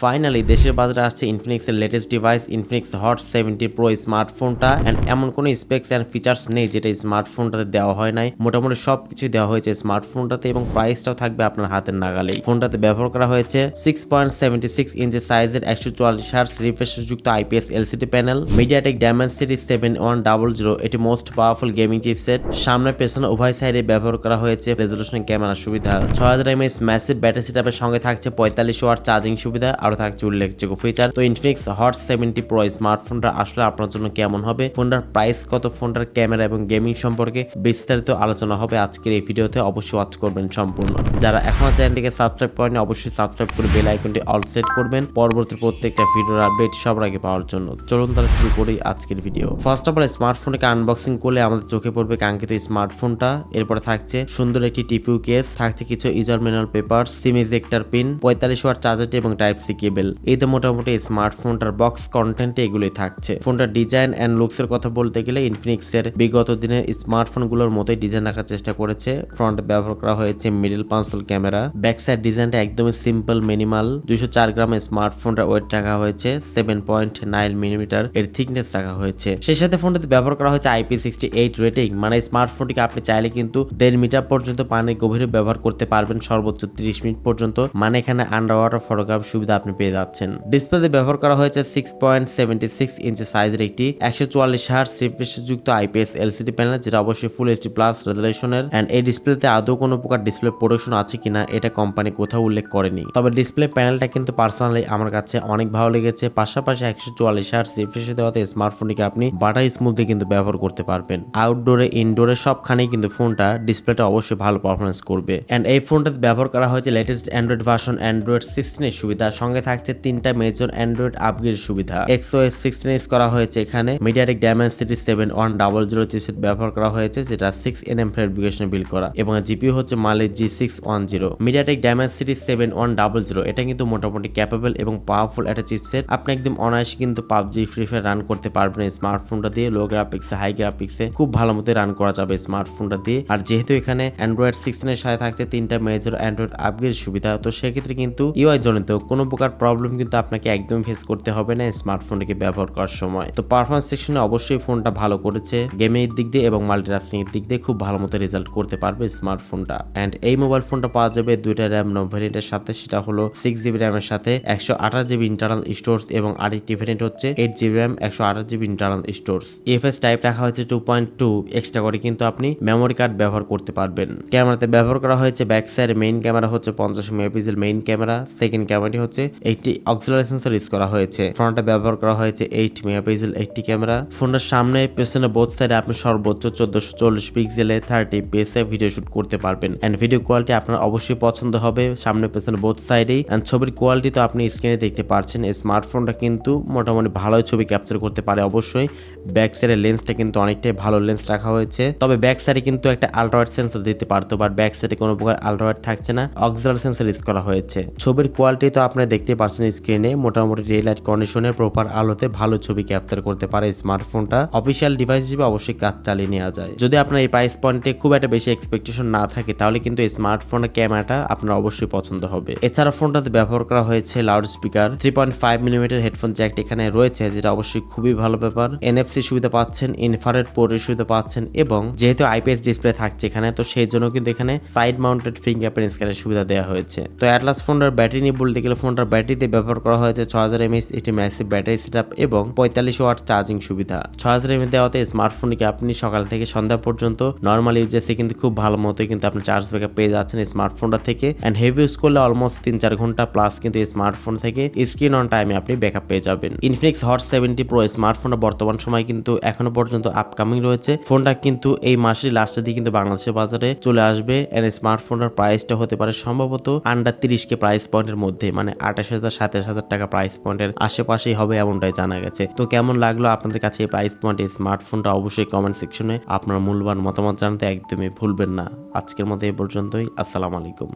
Finally দেশের বাজারে আসছে ইনফিনিক্সের latest device Infinix hot 70 pro স্মার্টফোনটা। এন্ড এমন কোনো স্পেক্স এন্ড ফিচার্স নেই যেটা স্মার্টফোনটাতে দেওয়া হয় নাই। মোটামুটি সবকিছু দেওয়া হয়েছে স্মার্টফোনটাতে এবং প্রাইসটাও থাকবে আপনার হাতের নাগালেই। ফোনটাতে ব্যবহার করা হয়েছে 6.76 ইঞ্চি সাইজের 144 হার্টজ রিফ্রেশ যুক্ত IPS LCD panel, MediaTek Dimensity 7100। এটি মোস্ট পাওয়ারফুল গেমিং চিপসেট। সামনে পেছনে উভয় সাইডে ব্যবহার করা হয়েছে রেজোলিউশন ক্যামেরা সুবিধা, 6000 mAh ম্যাসিভ ব্যাটারি সেটআপের সঙ্গে থাকছে 45 ওয়াট চার্জিং সুবিধা, আরো থাকছে উল্লেখযোগ্য ফিচার। তো ইনফিনিক্স হট 70 প্রো স্মার্টফোনটা আসলে আপনার জন্য কেমন হবে, ফোনটার প্রাইস কত, ফোনটার ক্যামেরা এবং গেমিং সম্পর্কে বিস্তারিত আলোচনা হবে আজকের এই ভিডিওতে। অবশ্যই ওয়াচ করবেন সম্পূর্ণ। যারা এখনো চ্যানেলটিকে সাবস্ক্রাইব করেনি অবশ্যই সাবস্ক্রাইব করে বেল আইকনটি অল সেট করবেন পরবর্তী প্রত্যেকটা ভিডিওর আপডেট সবার আগে পাওয়ার জন্য। চলুন তাহলে শুরু করি আজকের ভিডিও। ফার্স্ট অফ অল স্মার্টফোনটাকে আনবক্সিং করলে আমাদের চোখে পড়বে কাঙ্ক্ষিত স্মার্টফোনটা। এরপরে থাকছে সুন্দর একটি টিপিউ কেস, থাকছে কিছু user manual paper, sim ejector pin, 45 watt চার্জারটি এবং টাইপ সি কেবল। এই তো মোটামুটি স্মার্টফোনটার বক্স কন্টেন্টে এগুলোই থাকছে। ফোনটার ডিজাইন এন্ড লুকস এর কথা বলতে গেলে ইনফিনিক্স এর বিগত দিনের স্মার্টফোনগুলোর মতোই ডিজাইন রাখার চেষ্টা করেছে। ফ্রন্টে ব্যবহার করা হয়েছে মিডল পাঞ্চল ক্যামেরা, ব্যাক সাইড ডিজাইনটা একদমই সিম্পল মিনিমাল। 204 গ্রাম স্মার্টফোনটা ওয়েট রাখা হয়েছে, 7.9 মিলিমিটার এর থিকনেস রাখা হয়েছে। সেই সাথে ফোনটাতে ব্যবহার করা হয়েছে IP68 রেটিং, মানে স্মার্টফোনটিকে আপনি চাইলে কিন্তু 1.5 মিটার পর্যন্ত পানির গভীরে ব্যবহার করতে পারবেন, সর্বোচ্চ 30 মিনিট পর্যন্ত। মানে এখানে আন্ডার ওয়াটার ফটোগ্রাফি সুবিধা আপনি পেয়ে যাচ্ছেন। ডিসপ্লেতে ব্যবহার করা হয়েছে 6.76 ইঞ্চি সাইজের একটি 144 হার্টজ রিফ্রেশ যুক্ত আইপিএস এলসিডি প্যানেল, যেটা অবশ্যই ফুল এইচডি প্লাস রেজোলিউশনের। এন্ড এই ডিসপ্লেতে আদৌ কোনো প্রকার ডিসপ্লে প্রোটেকশন আছে কিনা এটা কোম্পানি কোথাও উল্লেখ করেনি। তবে ডিসপ্লে প্যানেলটা কিন্তু পার্সোনালি আমার কাছে অনেক ভালো লেগেছে। পাশাপাশি 144 হার্টজ রিফ্রেশ দেওয়াতে স্মার্টফোনটিকে আপনি বাটার স্মুথলি কিন্তু ব্যবহার করতে পারবেন। আউটডোরে ইনডোরে সবখানেই কিন্তু ফোনটা ডিসপ্লেটা অবশ্যই ভালো পারফরমেন্স করবে। এন্ড এই ফোনটাতে ব্যবহার করা হয়েছে লেটেস্ট অ্যান্ড্রয়েড ভার্সন অ্যান্ড্রয়েড 16 এর সুবিধা, সঙ্গে থাকছে 3টা মেজর অ্যান্ড্রয়েড আপগ্রেড সুবিধা। XOS 16 ইউজ করা হয়েছে এখানে, মিডিয়াটেক ডায়মেনসিটি 7100 চিপসেট ব্যবহার করা হয়েছে, যেটা 6nm ফেব্রিকেশনে বিল্ড করা, এবং জিপিইউ হচ্ছে মালে G610। মিডিয়াটেক ডায়মেনসিটি 7100 এটা কিন্তু মোটামুটি ক্যাপেবল এবং পাওয়ারফুল একটা চিপসেট। আপনি একদম অনায়াসে কিন্তু পাবজি ফ্রি ফায়ার রান করতে পারবেন স্মার্টফোনটা দিয়ে। লো গ্রাফিক্সে হাই গ্রাফিক্সে খুব ভালো মতো রান করা যাবে স্মার্টফোনটা দিয়ে। আর যেহেতু এখানে অ্যান্ড্রয়েড 16 এর সাথে থাকছে 3টা মেজর অ্যান্ড্রয়েড আপগ্রেড সুবিধা, তো সেক্ষেত্রে কিন্তু ইউআই জনিত কোনো প্রকার প্রবলেম কিন্তু আপনাকে একদম ফেস করতে হবে না স্মার্টফোনটিকে ব্যবহার করার সময়। তো পারফরমেন্স সেকশনে অবশ্যই ফোনটা ভালো করেছে, গেমিং এর দিক দিয়ে এবং মাল্টিটাস্কিং এর দিক দিয়ে খুব ভালো মতো রেজাল্ট করতে পারবে স্মার্টফোনটা। এন্ড এই মোবাইল ফোনটা পাওয়া যাবে 2টা র্যাম ভ্যারিয়েন্টের সাথে, সেটা হলো 6GB র্যামের সাথে 128GB ইন্টারনাল স্টোরেজ, এবং আরেকটি ভ্যারিয়েন্ট হচ্ছে 8GB RAM 128GB internal storage. EF-S type রাখা হয়েছে 2.2, এক্সট্রা করে কিন্তু আপনি মেমোরি কার্ড ব্যবহার করতে পারবেন। ক্যামেরাতে ব্যবহার করা হয়েছে ব্যাক সাইড মেইন ক্যামেরা হচ্ছে 50 মেগাপিক্সেল মেইন ক্যামেরা, সেকেন্ড ক্যামেরাটি হচ্ছে একটি অক্সিলারি সেন্সর ইউজ করা হয়েছে। ফ্রন্টে ব্যবহার করা হয়েছে 8 মেগাপিক্সেল একটি ক্যামেরা। ফোনের সামনে পেছনে বোথ সাইডে আপনি সর্বোচ্চ 1440 পিক্সেলে 30 fps ভিডিও শুট করতে পারবেন। এন্ড ভিডিও কোয়ালিটি আপনার অবশ্যই পছন্দ হবে সামনে পেছনে বোথ সাইডেই। এন্ড ছবির কোয়ালিটি তো আপনি স্ক্রিনে দেখতে পাচ্ছেন, স্মার্টফোনটা কিন্তু মোটামুটি ভালোই ছবি ক্যাপচার করতে পারে অবশ্যই। ব্যাক সাইডের লেন্সটা কিন্তু অনেকটাই ভালো লেন্স রাখা হয়েছে, তবে ব্যাক সাইডে কিন্তু একটা আল্ট্রাওয়াইড সেন্সর দিতে পারতো, বাট ব্যাক সাইডে কোনো প্রকার আল্ট্রাওয়াইড থাকছে না, অক্সিলারি সেন্সর ইউজ করা হয়েছে। ছবির কোয়ালিটি তো আপনি দেখতে পাচ্ছেন স্ক্রিনে, মোটামুটি রে লাইট কন্ডিশনে প্রপার আলোতে ভালো ছবি ক্যাপচার করতে পারে স্মার্টফোনটা। অফিসিয়াল ডিভাইস হিসেবে অবশ্যই কাজ চালিয়ে নেওয়া যায়। যদি আপনার এই প্রাইস পয়েন্টে খুব একটা বেশি এক্সপেকটেশন না থাকে তাহলে কিন্তু এই স্মার্টফোনের ক্যামেরাটা আপনার অবশ্যই পছন্দ হবে। এছাড়া ফোনটাতে ব্যবহার করা হয়েছে loud speaker, 3.5 millimetre headphone Jack এখানে রয়েছে, যেটা অবশ্যই খুবই ভালো ব্যাপার। NFC সুবিধা পাচ্ছেন, ইনফ্রারেড পোর্টের সুবিধা পাচ্ছেন, এবং যেহেতু IPS ডিসপ্লে থাকছে এখানে, তো সেই জন্য কিন্তু এখানে সাইড মাউন্টেড ফিঙ্গারপ্রিন্ট স্ক্যানের সুবিধা দেওয়া হয়েছে। তো অ্যাটলাস ফোনটার ব্যাটারি নিয়ে বলতে গেলে ফোনটার ব্যাটারিতে ব্যবহার করা হয়েছে 6000 mAh একটি ম্যাসিভ ব্যাটারি সেটআপ এবং 45 ওয়াট চার্জিং সুবিধা। 6000 mAh দেওয়াতে স্মার্টফোনটিকে আপনি সকাল থেকে সন্ধ্যা পর্যন্ত নর্মাল ইউজেসে কিন্তু খুব ভালো মতোই কিন্তু আপনি চার্জ ব্যাকআপ পেয়ে যাচ্ছেন স্মার্টফোনটা থেকে। এন্ড হেভি ইউজ করলে অলমোস্ট 3-4 ঘন্টা প্লাস কিন্তু এই স্মার্টফোন থেকে স্ক্রিন অন টাইমে আপনি ব্যাকআপ পেয়ে যাবেন। ইনফিনিক্স হট 70 প্রো স্মার্টফোনটা বর্তমান সময় কিন্তু এখনো পর্যন্ত আপকামিং রয়েছে। ফোনটা কিন্তু এই মাসের লাস্টের দিকে কিন্তু বাংলাদেশের বাজারে চলে আসবে। এন্ড স্মার্টফোনের প্রাইসটা হতে পারে সম্ভবত আন্ডার 30K প্রাইস পয়েন্টের মধ্যে, মানে 28,000-27,000 টাকা প্রাইস পয়েন্টের আশেপাশেই হবে এমনটাই জানা গেছে। তো কেমন লাগলো আপনাদের কাছে এই প্রাইস পয়েন্টে স্মার্টফোনটা অবশ্যই কমেন্ট সেকশনে আপনার মূল্যবান মতামত জানাতে একদমই ভুলবেন না। আজকের মতো এই পর্যন্তই। আসসালামু আলাইকুম।